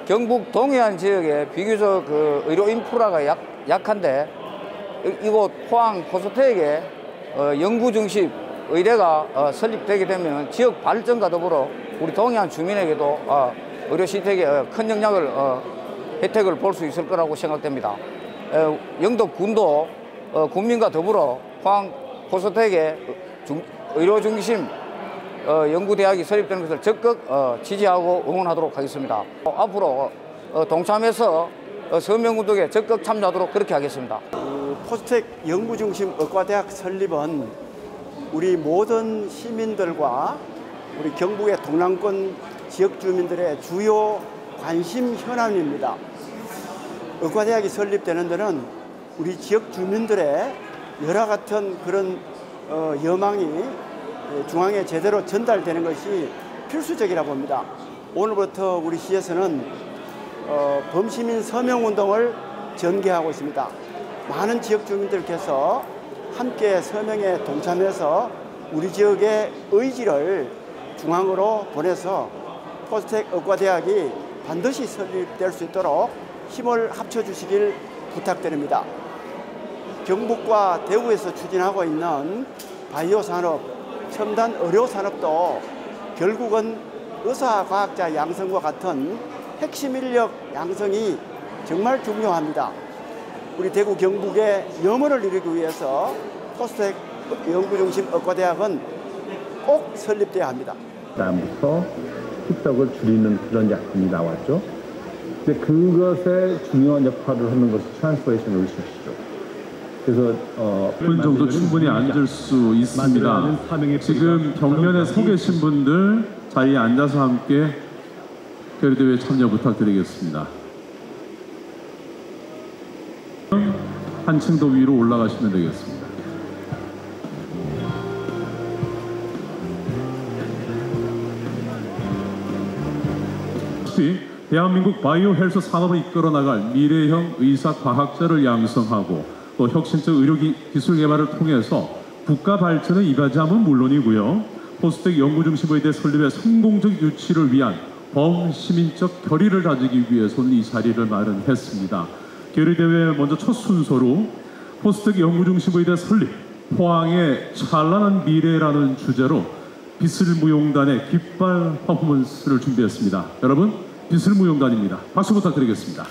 경북 동해안 지역에 비교적 그 의료 인프라가 약한데 이곳 포항 포스텍에 연구 중심 의대가 설립되게 되면 지역 발전과 더불어 우리 동해안 주민에게도 의료 시스템에 큰 영향을 혜택을 볼 수 있을 거라고 생각됩니다. 영덕 군도 국민과 더불어 포항 포스텍에 의료 중심 연구대학이 설립되는 것을 적극 지지하고 응원하도록 하겠습니다. 앞으로 동참해서 서명운동에 적극 참여하도록 그렇게 하겠습니다. 포스텍 연구중심 의과대학 설립은 우리 모든 시민들과 우리 경북의 동남권 지역 주민들의 주요 관심 현안입니다. 의과대학이 설립되는 데는 우리 지역 주민들의 여러 같은 그런 여망이 중앙에 제대로 전달되는 것이 필수적이라고 봅니다. 오늘부터 우리 시에서는 범시민 서명운동을 전개하고 있습니다. 많은 지역 주민들께서 함께 서명에 동참해서 우리 지역의 의지를 중앙으로 보내서 포스텍 의과대학이 반드시 설립될 수 있도록 힘을 합쳐주시길 부탁드립니다. 경북과 대구에서 추진하고 있는 바이오 산업, 첨단 의료 산업도 결국은 의사 과학자 양성과 같은 핵심 인력 양성이 정말 중요합니다. 우리 대구 경북의 염원을 이루기 위해서 포스텍 연구중심 의과대학은 꼭 설립돼야 합니다. 다음부터 피떡을 줄이는 그런 약품이 나왔죠. 근데 그것에 중요한 역할을 하는 것이 트랜스포레이션 리서치죠. 그래서 10분 정도 충분히 앉을 수 있습니다. 지금 벽면에 서 계신 분들 자리에 앉아서 함께 결의대회에 참여 부탁드리겠습니다. 한층 더 위로 올라가시면 되겠습니다. 대한민국 바이오 헬스 산업을 이끌어 나갈 미래형 의사 과학자를 양성하고 또 혁신적 의료 기술 개발을 통해서 국가 발전을 이바지함은 물론이고요. 포스텍 연구중심의대 설립의 성공적 유치를 위한 범시민적 결의를 다지기 위해서 오늘 이 자리를 마련했습니다. 결의대회 먼저 첫 순서로 포스텍 연구중심의대 설립, 포항의 찬란한 미래라는 주제로 비슬무용단의 깃발 퍼포먼스를 준비했습니다. 여러분, 비슬무용단입니다. 박수 부탁드리겠습니다.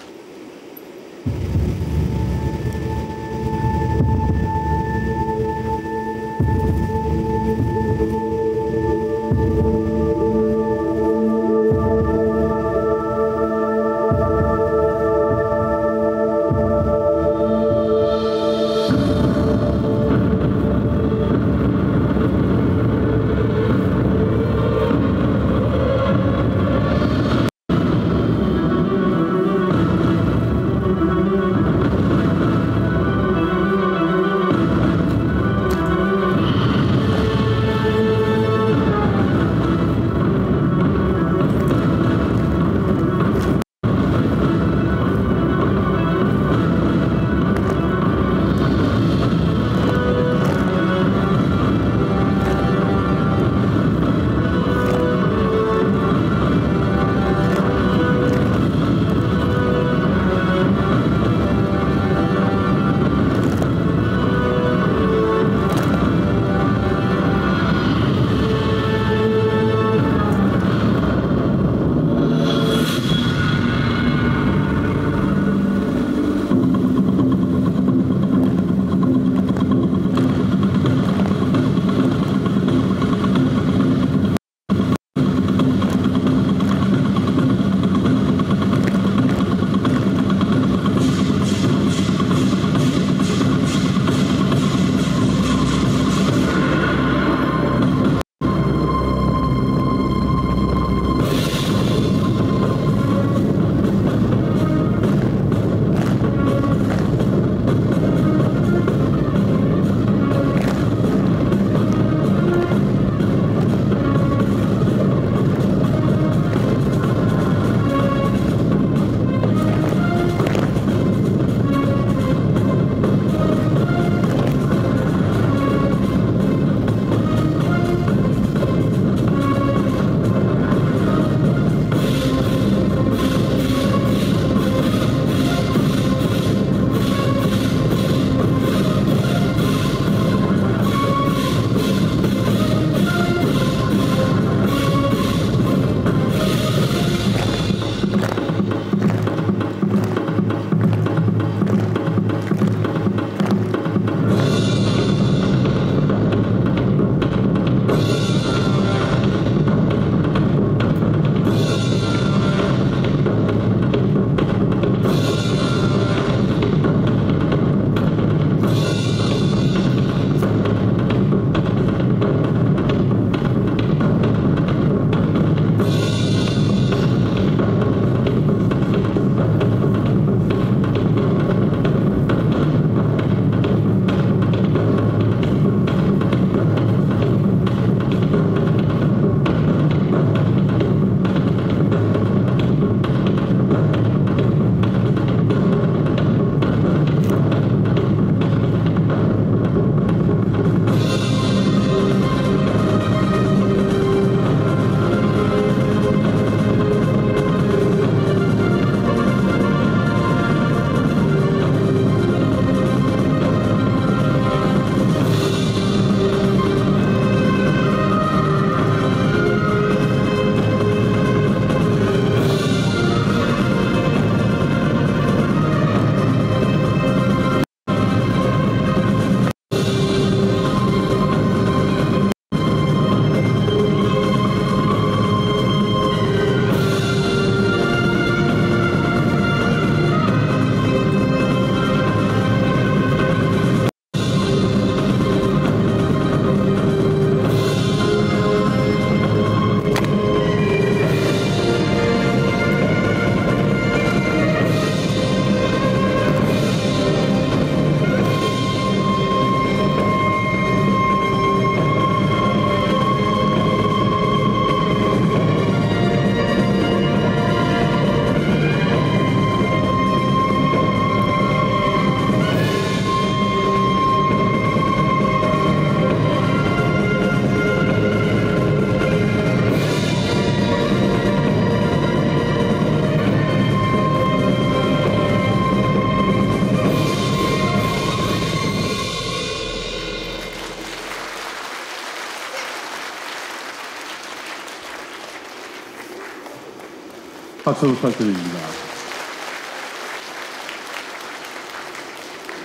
박수 부탁드립니다.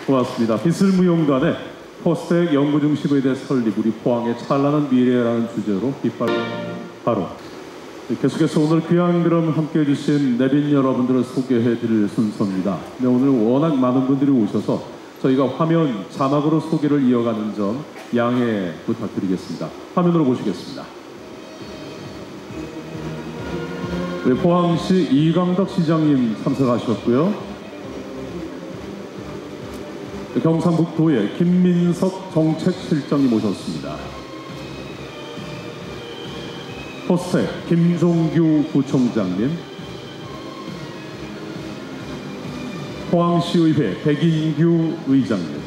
고맙습니다. 비슬무용단의 포스텍 연구중심의대 설립, 우리 포항의 찬란한 미래라는 주제로 바로 계속해서 오늘 귀한 그럼 함께해 주신 내빈 여러분들을 소개해 드릴 순서입니다. 네, 오늘 워낙 많은 분들이 오셔서 저희가 화면 자막으로 소개를 이어가는 점 양해 부탁드리겠습니다. 화면으로 보시겠습니다. 네, 포항시 이강덕 시장님 참석하셨고요. 경상북도의 김민석 정책실장님 오셨습니다. 포스텍 김종규 부총장님, 포항시의회 백인규 의장님,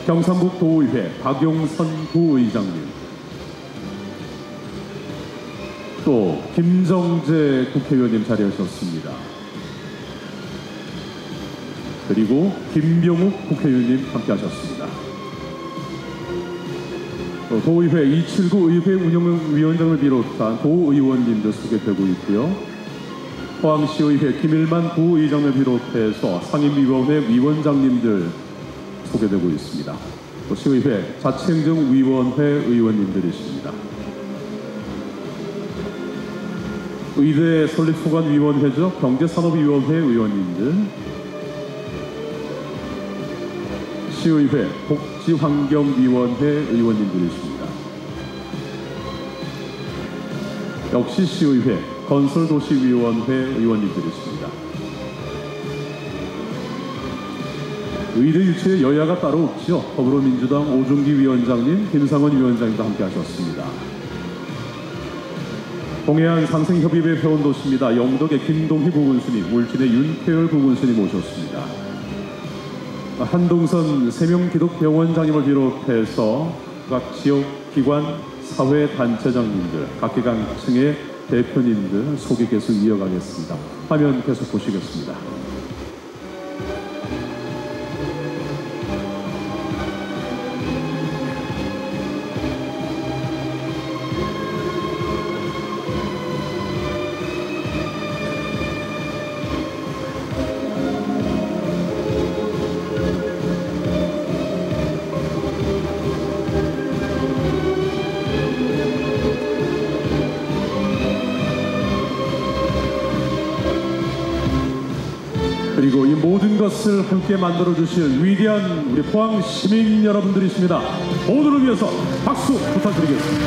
경상북도의회 박용선 부의장님, 또 김정재 국회의원님 자리하셨습니다. 그리고 김병욱 국회의원님 함께하셨습니다. 도의회 279 의회 운영위원장을 비롯한 도의원님들 소개되고 있고요. 포항시의회 김일만 부의장을 비롯해서 상임위원회 위원장님들 소개되고 있습니다. 또 시의회 자치행정위원회 의원님들이십니다. 의대 설립소관위원회죠. 경제산업위원회 의원님들, 시의회 복지환경위원회 의원님들이십니다. 역시 시의회 건설도시위원회 의원님들이십니다. 의대 유치에 여야가 따로 없죠. 더불어민주당 오중기 위원장님, 김상원 위원장님도 함께 하셨습니다. 동해안 상생협의회 회원도시입니다. 영덕의 김동희 부군수님, 울진의 윤태열 부군수님 오셨습니다. 한동선 세명기독병원장님을 비롯해서 각 지역기관 사회단체장님들, 각계각층의 대표님들 소개 계속 이어가겠습니다. 화면 계속 보시겠습니다. 그리고 이 모든 것을 함께 만들어주신 위대한 우리 포항 시민 여러분들이십니다. 모두를 위해서 박수 부탁드리겠습니다.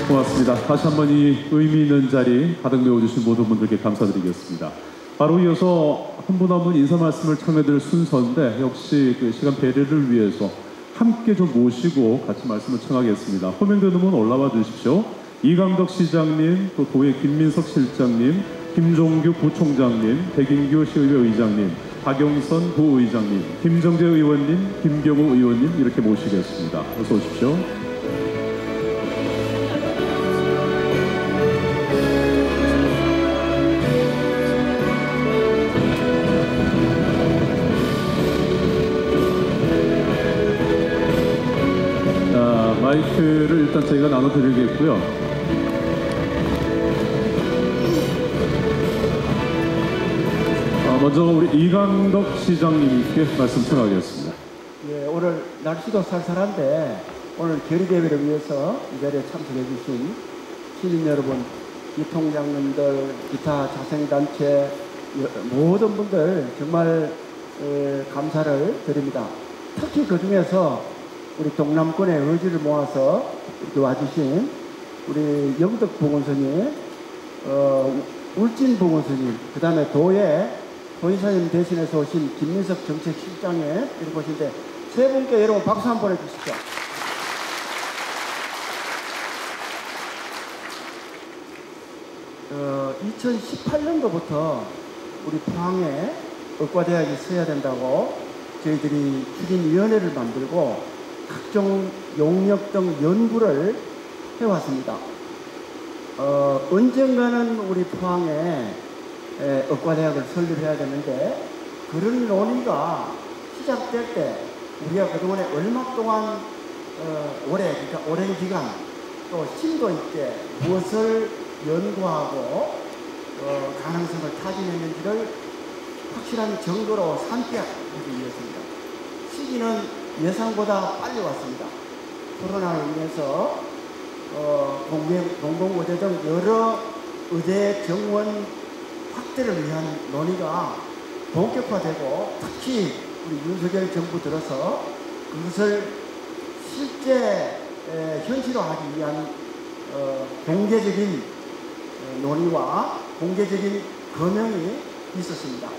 고맙습니다. 다시 한번 이 의미 있는 자리 가득 메워주신 모든 분들께 감사드리겠습니다. 바로 이어서 한 분 한 분 인사 말씀을 청해드릴 순서인데, 역시 그 시간 배려를 위해서 함께 좀 모시고 같이 말씀을 청하겠습니다. 호명되는 분 올라와 주십시오. 이강덕 시장님, 또 도의 김민석 실장님, 김종규 부총장님, 백인규 시의회 의장님, 박용선 부의장님, 김정재 의원님, 김병우 의원님 이렇게 모시겠습니다. 어서 오십시오. 마이크를 일단 저희가 나눠드리겠고요. 먼저 우리 이강덕 시장님께 말씀 전하겠습니다. 예, 오늘 날씨도 쌀쌀한데 오늘 결의대회를 위해서 이 자리에 참석해 주신 시민 여러분, 이 통장님들, 기타 자생단체 모든 분들 정말 감사를 드립니다. 특히 그 중에서 우리 동남권의 의지를 모아서 이렇게 와주신 우리 영덕 부군수님, 울진 부군수님, 그 다음에 도의 도의사님 대신해서 오신 김민석 정책실장에 이렇게 오신데, 세 분께 여러분 박수 한번 해주시죠. 2018년도부터 우리 포항에 의과대학이 있어야 된다고 저희들이 추진위원회를 만들고 각종 용역 등 연구를 해왔습니다. 언젠가는 우리 포항에 의과대학을 설립해야 되는데, 그런 논의가 시작될 때 우리가 그동안에 얼마 동안 그러니까 오랜 기간 또 심도 있게 무엇을 연구하고 가능성을 타진했는지를 확실한 증거로 산비하기 위해서입니다. 시기는 예상보다 빨리 왔습니다. 코로나로 인해서 공공의대 등 여러 의대 정원 확대를 위한 논의가 본격화되고 특히 우리 윤석열 정부 들어서 그것을 실제 현실화하기 위한 공개적인 논의와 공개적인 검명이 있었습니다.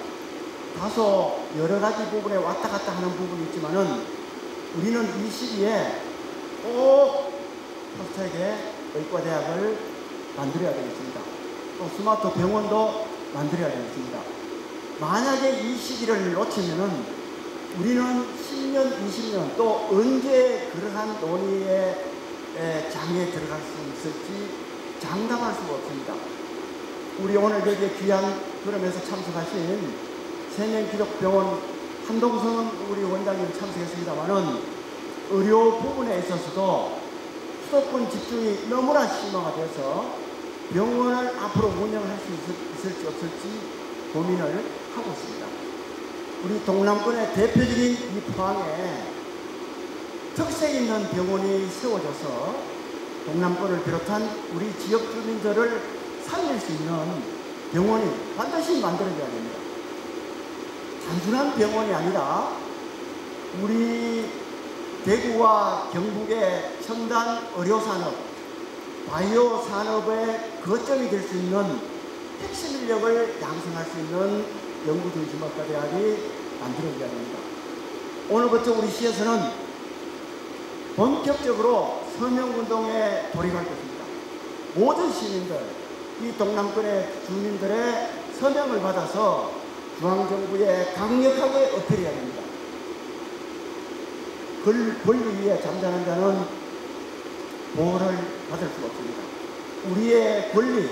다소 여러 가지 부분에 왔다 갔다 하는 부분이 있지만은 우리는 이 시기에 꼭 포스텍의 의과대학을 만들어야 되겠습니다. 또 스마트 병원도 만들어야 되겠습니다. 만약에 이 시기를 놓치면은 우리는 10년, 20년 또 언제 그러한 논의의 장에 들어갈 수 있을지 장담할 수가 없습니다. 우리 오늘 여기에 귀한 그러면서 참석하신 세명기독병원 한동선 우리 원장님 참석했습니다만은 의료 부분에 있어서도 수도권 집중이 너무나 심화가 돼서 병원을 앞으로 운영할 수 있을지 없을지 고민을 하고 있습니다. 우리 동남권의 대표적인 이 포항에 특색 있는 병원이 세워져서 동남권을 비롯한 우리 지역 주민들을 살릴 수 있는 병원이 반드시 만들어져야 됩니다. 단순한 병원이 아니라 우리 대구와 경북의 첨단 의료산업, 바이오 산업의 거점이 될 수 있는 핵심 인력을 양성할 수 있는 연구중심학과대학이 만들어져야 됩니다. 오늘부터 우리 시에서는 본격적으로 서명운동에 돌입할 것입니다. 모든 시민들, 이 동남권의 주민들의 서명을 받아서 중앙정부에 강력하게 어필해야 됩니다. 권리 위에 잠자는 자는 보호를 받을 수가 없습니다. 우리의 권리,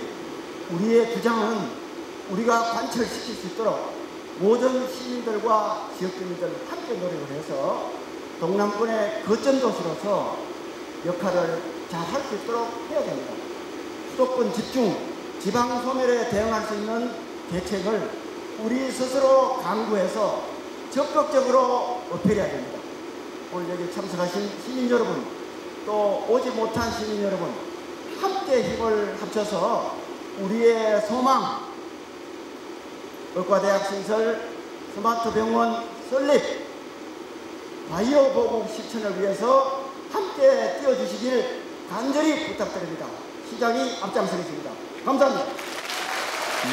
우리의 주장은 우리가 관철시킬 수 있도록 모든 시민들과 지역주민들 함께 노력을 해서 동남권의 거점 도시로서 역할을 잘 할 수 있도록 해야 됩니다. 수도권 집중, 지방 소멸에 대응할 수 있는 대책을 우리 스스로 강구해서 적극적으로 어필해야 됩니다. 오늘 여기 참석하신 시민 여러분, 또 오지 못한 시민 여러분, 함께 힘을 합쳐서 우리의 소망, 의과대학 신설, 스마트 병원 설립, 바이오 보국 실천을 위해서 함께 뛰어주시길 간절히 부탁드립니다. 시장이 앞장서겠습니다. 감사합니다.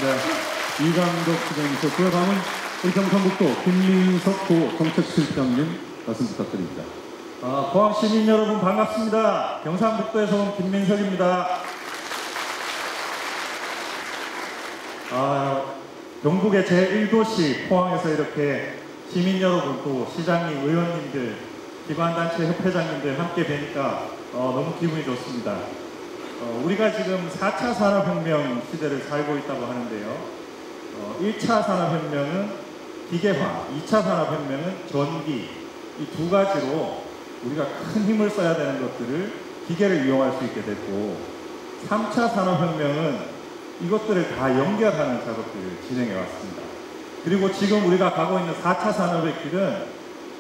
네, 이강덕 시장님 있었고요. 다음은 우리 경상북도 김민석 정책실장님 말씀 부탁드립니다. 포항 시민 여러분 반갑습니다. 경상북도에서 온 김민석입니다. 경북의 제1도시 포항에서 이렇게 시민 여러분, 또 시장님, 의원님들, 기관단체 협회장님들 함께 뵈니까 너무 기분이 좋습니다. 우리가 지금 4차 산업혁명 시대를 살고 있다고 하는데요. 1차 산업혁명은 기계화, 2차 산업혁명은 전기, 이 두 가지로 우리가 큰 힘을 써야 되는 것들을 기계를 이용할 수 있게 됐고, 3차 산업혁명은 이것들을 다 연결하는 작업들을 진행해 왔습니다. 그리고 지금 우리가 가고 있는 4차 산업의 길은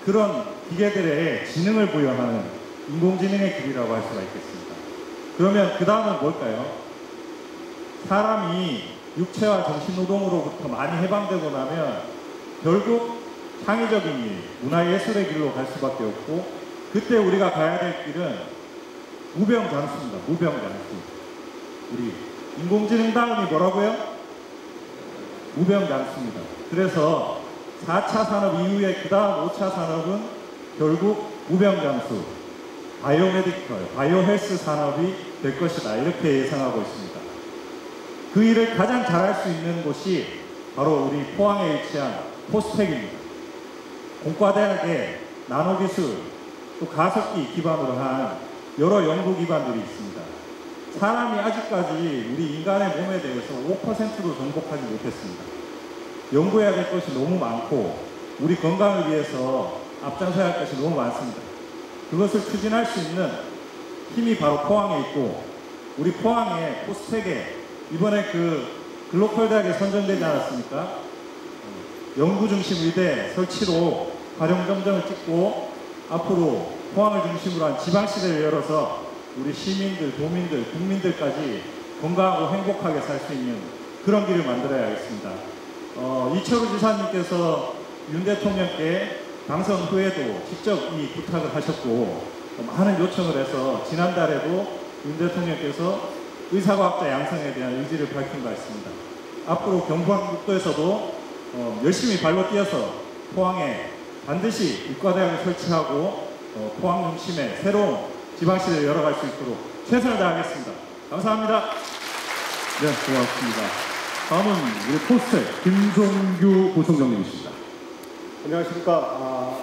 그런 기계들의 지능을 부여하는 인공지능의 길이라고 할 수가 있겠습니다. 그러면 그 다음은 뭘까요? 사람이 육체와 정신노동으로부터 많이 해방되고 나면 결국 창의적인 일, 문화예술의 길로 갈 수밖에 없고, 그때 우리가 가야 될 길은 무병장수입니다. 무병장수. 우리 인공지능 다음이 뭐라고요? 무병장수입니다. 그래서 4차 산업 이후에 그 다음 5차 산업은 결국 무병장수, 바이오메디컬, 바이오헬스 산업이 될 것이다. 이렇게 예상하고 있습니다. 그 일을 가장 잘할 수 있는 곳이 바로 우리 포항에 위치한 포스텍입니다. 공과대학에 나노기술, 또 가습기 기반으로 한 여러 연구 기반들이 있습니다. 사람이 아직까지 우리 인간의 몸에 대해서 5%도 정복하지 못했습니다. 연구해야 될 것이 너무 많고 우리 건강을 위해서 앞장서야 할 것이 너무 많습니다. 그것을 추진할 수 있는 힘이 바로 포항에 있고, 우리 포항에 포스텍에 이번에 그 글로컬 대학에 선정되지 않았습니까? 연구 중심 의대 설치로 가령점정을 찍고 앞으로 포항을 중심으로 한 지방시대를 열어서 우리 시민들, 도민들, 국민들까지 건강하고 행복하게 살 수 있는 그런 길을 만들어야겠습니다. 이철우 지사님께서 윤 대통령께 당선 후에도 직접 이 부탁을 하셨고 많은 요청을 해서 지난달에도 윤 대통령께서 의사과학자 양성에 대한 의지를 밝힌 바 있습니다. 앞으로 경북북도에서도 열심히 발로 뛰어서 포항에 반드시 의과대학을 설치하고 포항 중심의 새로운 지방시대를 열어갈 수 있도록 최선을 다하겠습니다. 감사합니다. 네, 고맙습니다. 다음은 우리 포스텍 김종규 부총장님이십니다. 안녕하십니까.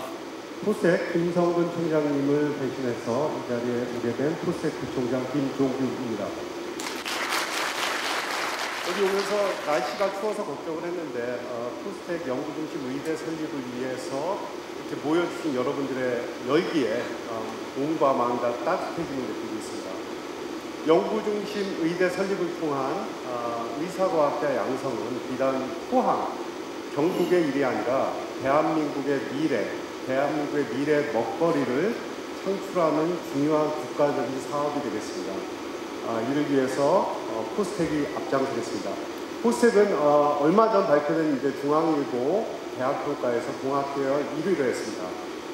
포스텍 김성근 총장님을 대신해서 이 자리에 오게 된 포스텍 부총장 김종규입니다. 여기 오면서 날씨가 추워서 걱정을 했는데 포스텍 연구중심 의대 설립을 위해서 이렇게 모여주신 여러분들의 열기에 몸과 마음과 따뜻해지는 느낌이 있습니다. 연구중심 의대 설립을 통한 의사과학자 양성은 비단 포항, 경북의 일이 아니라 대한민국의 미래 먹거리를 창출하는 중요한 국가적인 사업이 되겠습니다. 이를 위해서 포스텍이 앞장서겠습니다. 포스텍은 얼마 전 발표된 중앙일보 대학평가에서 공학계열 1위를 했습니다.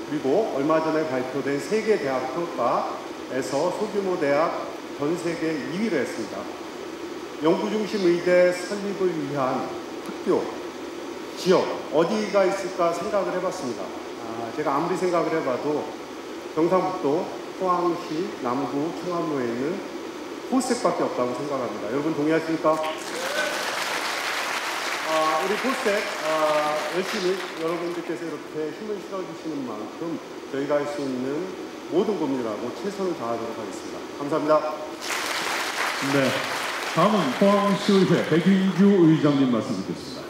그리고 얼마 전에 발표된 세계 대학평가에서 소규모 대학 전 세계 2위를 했습니다. 연구중심 의대 설립을 위한 학교, 지역 어디가 있을까 생각을 해봤습니다. 제가 아무리 생각을 해봐도 경상북도 포항시 남구 청암로에 있는 포스텍밖에 없다고 생각합니다. 여러분 동의하십니까? 우리 포스텍 열심히 여러분들께서 이렇게 힘을 실어주시는 만큼 저희가 할 수 있는 모든 고민을 하고 최선을 다하도록 하겠습니다. 감사합니다. 네, 다음은 포항시의회 백인규 의장님 말씀 듣겠습니다.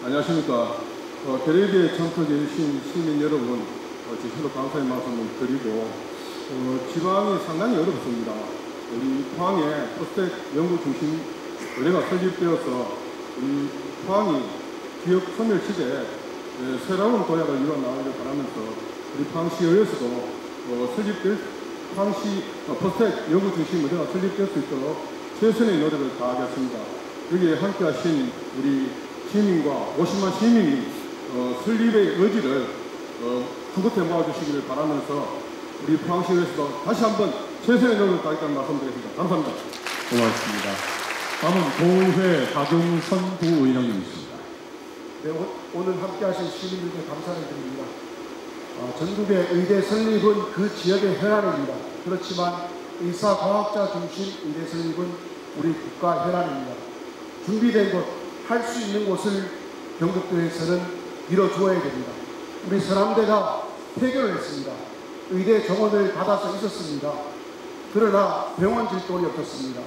안녕하십니까. 대례기에 참석해 주신 시민 여러분, 진심으로 감사의 말씀을 드리고, 지방이 상당히 어렵습니다. 우리 포항에 포스텍 연구중심 의대가 설립되어서 우리 포항이 지역 소멸 시대에 새로운 도약을 이뤄나가기를 바라면서 우리 포항시의회에서도 포항시 포스텍 연구중심 의대가 설립될 수 있도록 최선의 노력을 다하겠습니다. 여기에 함께하신 우리 시민과 50만 시민이 설립의 의지를 한곳에 모아주시기를 바라면서 우리 포항시의회에서도 다시 한번 최선의 노력을 다하겠다는 말씀드리겠습니다. 감사합니다. 고맙습니다. 다음은 도회 박용선 부의장님이십니다. 네, 오늘 함께하신 시민들께 감사를 드립니다. 전국의 의대 설립은 그 지역의 현안입니다. 그렇지만 의사과학자 중심 의대 설립은 우리 국가 현안입니다. 준비된 곳, 할 수 있는 곳을 경북도에서는 밀어주어야 됩니다. 우리 서남대가 폐교를 했습니다. 의대 정원을 받아서 있었습니다. 그러나 병원 질 돈이 없었습니다.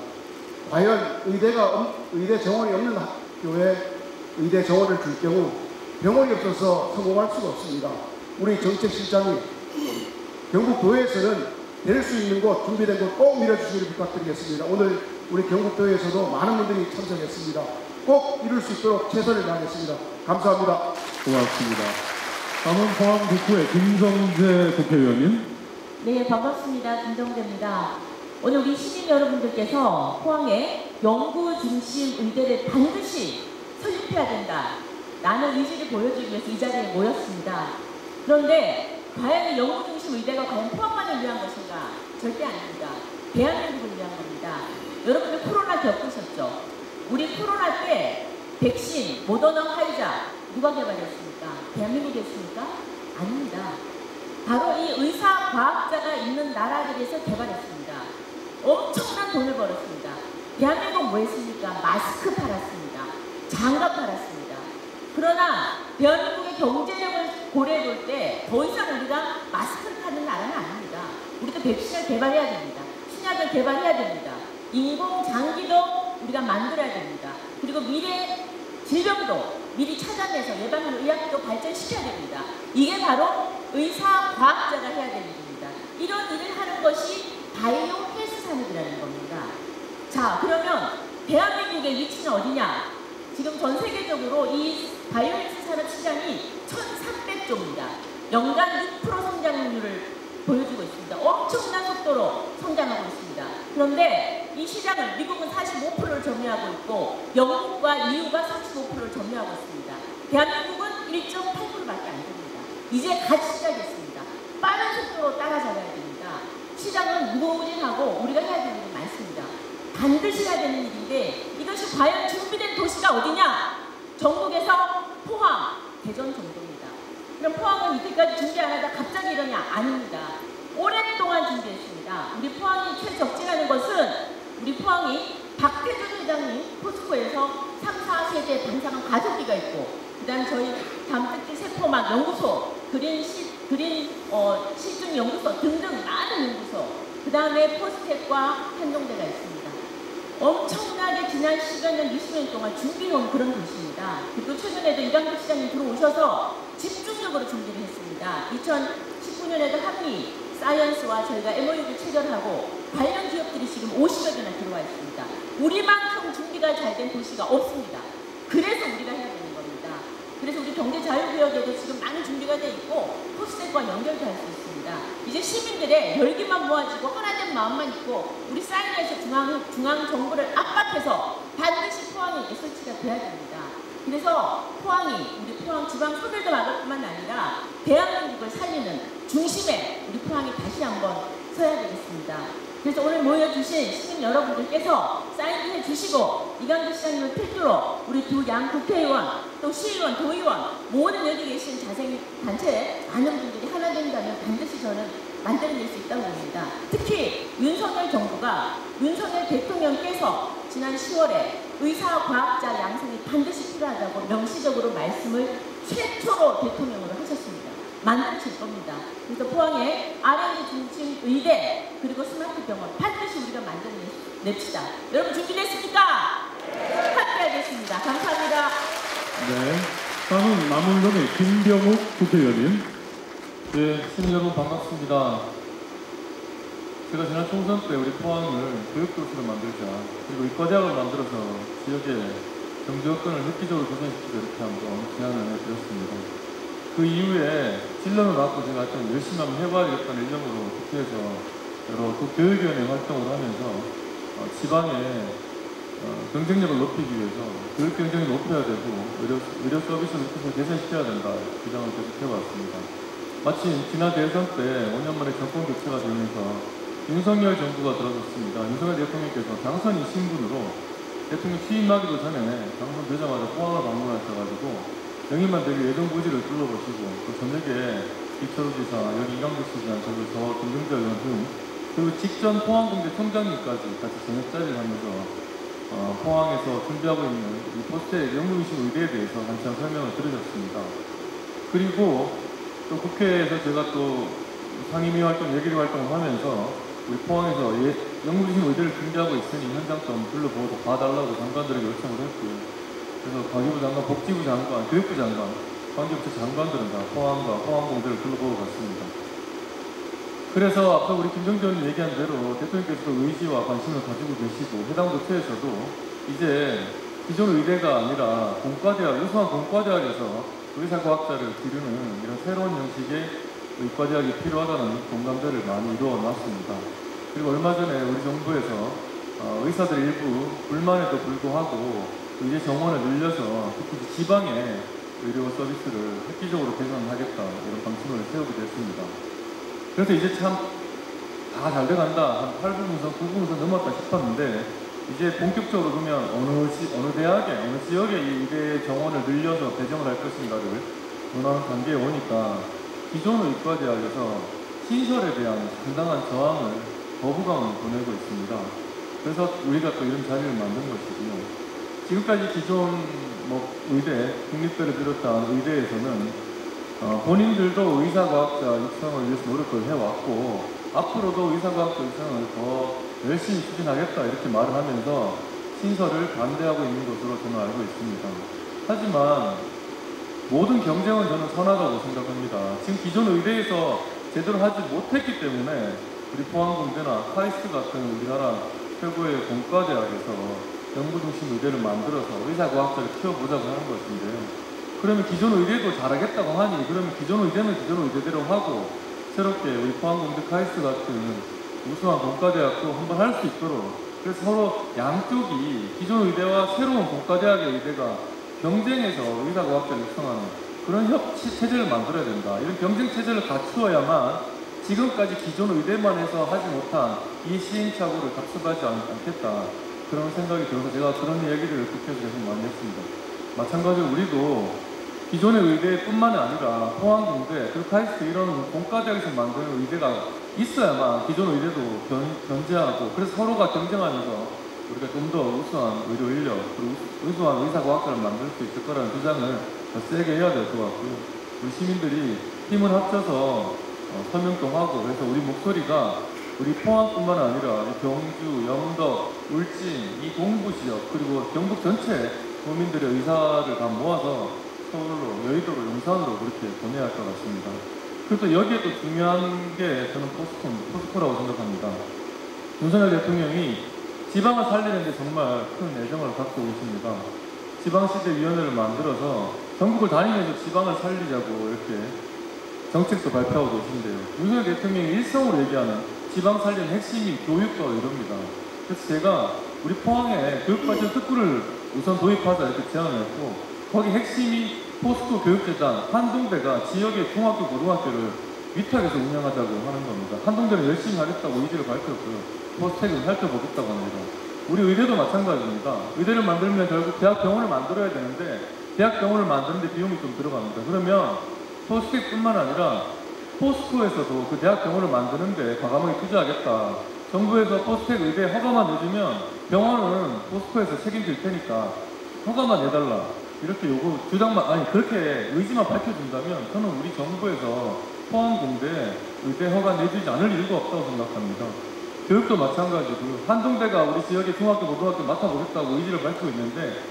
과연 의대 정원이 없는 학교에 의대 정원을 줄 경우 병원이 없어서 성공할 수가 없습니다. 우리 정책실장이 경북도에서는 될 수 있는 곳, 준비된 곳 꼭 밀어주시기를 부탁드리겠습니다. 오늘 우리 경북도에서도 많은 분들이 참석했습니다. 꼭 이룰 수 있도록 최선을 다하겠습니다. 감사합니다. 고맙습니다. 다음은 포항 북구의 김성재 국회의원님. 네, 반갑습니다. 김정재입니다. 오늘 우리 시민 여러분들께서 포항에 연구중심 의대를 반드시 설립해야 된다 라는 의지를 보여주기 위해서 이 자리에 모였습니다. 그런데 과연 이 연구중심 의대가 과연 포항만을 위한 것인가? 절대 아닙니다. 대한민국을 위한 겁니다. 여러분들 코로나 겪으셨죠? 우리 코로나 때 백신, 모더나, 화이자 누가 개발했습니까? 대한민국이 했습니까? 아닙니다. 바로 이 의사과학자가 있는 나라들에서 개발했습니다. 엄청난 돈을 벌었습니다. 대한민국 뭐 했습니까? 마스크 팔았습니다. 장갑 팔았습니다. 그러나 대한민국의 경제력을 고려해 볼 때 더 이상 우리가 마스크를 파는 나라는 아닙니다. 우리도 백신을 개발해야 됩니다. 신약을 개발해야 됩니다. 인공장기도 우리가 만들어야 됩니다. 그리고 미래 질병도 미리 찾아내서 예방하는 의학도 발전시켜야 됩니다. 이게 바로 의사과학자가 해야 되는 일입니다. 이런 일을 하는 것이 바이오 헬스 산업이라는 겁니다. 자, 그러면 대한민국의 위치는 어디냐? 지금 전 세계적으로 이 바이오 헬스 산업 시장이 1,300조입니다. 연간 6% 성장률을 보여주고 있습니다. 엄청난 속도로 성장하고 있습니다. 그런데 이 시장을 미국은 45%를 점유하고 있고 영국과 EU가 35%를 점유하고 있습니다. 대한민국은 1.8%밖에 안 됩니다. 이제 갓 시작했습니다. 빠른 속도로 따라잡아야 됩니다. 시장은 무궁무진하고 우리가 해야 되는 게 많습니다. 반드시 해야 되는 일인데 이것이 과연 준비된 도시가 어디냐? 전국에서 포항, 대전 정도입니다. 그럼 포항은 이때까지 준비 안 하다 갑자기 이러냐? 아닙니다. 오랫동안 준비했습니다. 우리 포항이 최적지라는 것은 우리 포항이 박태준 회장님 포스코에서 3, 4세대 방사능 가족기가 있고 그 다음 저희 담특기 세포막 연구소, 시중 연구소 등등 많은 연구소 그 다음에 포스텍과 한동대가 있습니다. 엄청나게 지난 10년, 20년 동안 준비해온 그런 도시입니다. 그리고 최근에도 이강국 시장님 들어오셔서 집중적으로 준비를 했습니다. 2019년에도 한미 사이언스와 저희가 MOU를 체결하고 관련 기업들이 지금 50여 개나 들어와 있습니다. 우리만큼 준비가 잘 된 도시가 없습니다. 그래서 우리가 해야 되는 겁니다. 그래서 우리 경제자유구역에도 지금 많은 준비가 돼 있고 포스텍과 연결도 할 수 있습니다. 이제 시민들의 열기만 모아지고 하나된 마음만 있고 우리 사이언스 중앙 정부를 압박해서 반드시 포항에 설치가 돼야 됩니다. 그래서 포항이 우리 포항 지방 소멸도 막을 뿐만 아니라 대한민국을 살리는 중심에 우리 포항이 다시 한번 서야 되겠습니다. 그래서 오늘 모여주신 시민 여러분들께서 사인도 해주시고 이강국 시장님을 필두로 우리 두 양 국회의원 또 시의원, 도의원 모든 여기 계신 자생단체 많은 분들이 하나 된다면 반드시 저는 만들어낼 수 있다고 봅니다. 특히 윤석열 정부가 윤석열 대통령께서 지난 10월에 의사, 과학자 양성이 반드시 필요하다고 명시적으로 말씀을 최초로 대통령으로 하셨습니다. 만드실 겁니다. 그래서 포항에 R&D 중심 의대 그리고 스마트 병원 반드시 우리가 만들어냅시다. 여러분 준비됐습니까? 함께 하겠습니다. 감사합니다. 네, 다음은 남원동의 김병욱 국회의원님. 네, 시민 여러분 반갑습니다. 제가 지난 총선 때 우리 포항을 교육도시로 만들자 그리고 의과대학을 만들어서 지역의 경제 여건을 획기적으로 개선시키자 이렇게 한번 제안을 해드렸습니다. 그 이후에 진로는 갖고 제가 좀 열심히 한번 해봐야겠다는 일념으로 국회에서 여러 교육위원회 활동을 하면서 지방의 경쟁력을 높이기 위해서 교육 경쟁을 높여야 되고 의료 서비스를 계속 개선시켜야 된다 주장을 계속 해왔습니다. 마침 지난 대선 때 5년 만에 정권 교체가 되면서 윤석열 정부가 들어섰습니다. 윤석열 대통령께서 당선인 신분으로 대통령 취임하기도 전에 당선되자마자 포항을 방문하셔가지고 영입만 되기 예정 부지를 둘러보시고 또 저녁에 이철우 지사, 여기 이강국 시장, 저 김병자 의원 등 그리고 직전 포항공대 총장님까지 같이 저녁 자리를 하면서 포항에서 준비하고 있는 이 포스텍 연구기술 의대에 대해서 한참 설명을 드리셨습니다. 그리고 또 국회에서 제가 또 상임위 활동, 예결위 활동을 하면서 우리 포항에서 연구기술 의대를 준비하고 있으니 현장 좀 둘러보고 봐달라고 장관들에게 요청을 했고요. 그래서 과기부 장관, 복지부 장관, 교육부 장관, 관계부처 장관들은 다 포항과 포항공대를 둘러보고 갔습니다. 그래서 앞서 우리 김정재 의원님 얘기한 대로 대통령께서도 의지와 관심을 가지고 계시고 해당 부처에서도 이제 기존 의대가 아니라 공과대학, 우수한 공과대학에서 의사과학자를 기르는 이런 새로운 형식의 의과대학이 필요하다는 공감대를 많이 이루어놨습니다. 그리고 얼마 전에 우리 정부에서 의사들 일부 불만에도 불구하고 의대 정원을 늘려서 특히 지방의 의료 서비스를 획기적으로 개선하겠다 이런 방침을 세우게 됐습니다. 그래서 이제 참 다 잘 돼간다, 한 8분선, 9분선 넘었다 싶었는데 이제 본격적으로 그러면 어느 대학에, 어느 지역에 이 의대 정원을 늘려서 배정을 할 것인가를 논하는 단계에 오니까 기존 의과대학에서 신설에 대한 상당한 저항을, 거부감을 보내고 있습니다. 그래서 우리가 또 이런 자리를 만든 것이고요. 지금까지 기존 의대, 국립대를 비롯한 의대에서는 본인들도 의사과학자 육성을 위해서 노력을 해왔고 앞으로도 의사과학자 육성을 더 열심히 추진하겠다 이렇게 말을 하면서 신설을 반대하고 있는 것으로 저는 알고 있습니다. 하지만 모든 경쟁은 저는 선하다고 생각합니다. 지금 기존 의대에서 제대로 하지 못했기 때문에 우리 포항공대나 카이스트 같은 우리나라 최고의 공과대학에서 연구중심 의대를 만들어서 의사과학자를 키워보자고 하는 것인데요. 그러면 기존 의대도 잘하겠다고 하니 그러면 기존 의대는 기존 의대대로 하고 새롭게 우리 포항공대 카이스트 같은 우수한 공과대학도 한번 할 수 있도록, 그래서 서로 양쪽이 기존 의대와 새로운 공과대학의 의대가 경쟁해서 의사과학자를 육성하는 그런 체제를 만들어야 된다. 이런 경쟁 체제를 갖추어야만 지금까지 기존 의대만 해서 하지 못한 이 시행착오를 답습하지 않겠다. 그런 생각이 들어서 제가 그런 얘기를 국회에서 계속 많이 했습니다. 마찬가지로 우리도 기존의 의대뿐만이 아니라 포항공대, 그리고 카이스트 이런 공과대학에서 만드는 의대가 있어야만 기존 의대도 견제하고, 그래서 서로가 경쟁하면서 우리가 좀 더 우수한 의료 인력, 그리고 우수한 의사과학자를 만들 수 있을 거라는 주장을 더 세게 해야 될 것 같고요. 우리 시민들이 힘을 합쳐서 서명동하고, 그래서 우리 목소리가 우리 포항뿐만 아니라 경주, 영덕, 울진, 이 동부지역, 그리고 경북 전체 국민들의 의사를 다 모아서 서울로, 여의도로, 용산으로 그렇게 보내야 할 것 같습니다. 그리고 또 여기에 또 중요한 게 저는 포스코라고 생각합니다. 윤석열 대통령이 지방을 살리는 데 정말 큰 애정을 갖고 계십니다. 지방시대위원회를 만들어서 전국을 다니면서 지방을 살리자고 이렇게 정책도 발표하고 계신데요. 윤석열 대통령이 일성으로 얘기하는 지방 살리는 핵심이 교육과 이럽니다. 그래서 제가 우리 포항에 교육발전 특구를 우선 도입하자 이렇게 제안을 했고, 거기 핵심이 포스코 교육재단 한동대가 지역의 중학교, 고등학교를 위탁해서 운영하자고 하는 겁니다. 한동대는 열심히 하겠다고 의지를 밝혔고요. 포스텍은 살펴보겠다고 합니다. 우리 의대도 마찬가지입니다. 의대를 만들면 결국 대학병원을 만들어야 되는데 대학병원을 만드는데 비용이 좀 들어갑니다. 그러면 포스텍뿐만 아니라 포스코에서도 그 대학병원을 만드는데 과감하게 투자하겠다. 정부에서 포스텍 의대 허가만 내주면 병원은 포스코에서 책임질 테니까 허가만 내달라. 이렇게 요구, 주장만, 아니, 그렇게 의지만 밝혀준다면 저는 우리 정부에서 포항공대 의대 허가 내주지 않을 이유가 없다고 생각합니다. 교육도 마찬가지고요. 한동대가 우리 지역의 중학교, 고등학교 맡아보겠다고 의지를 밝히고 있는데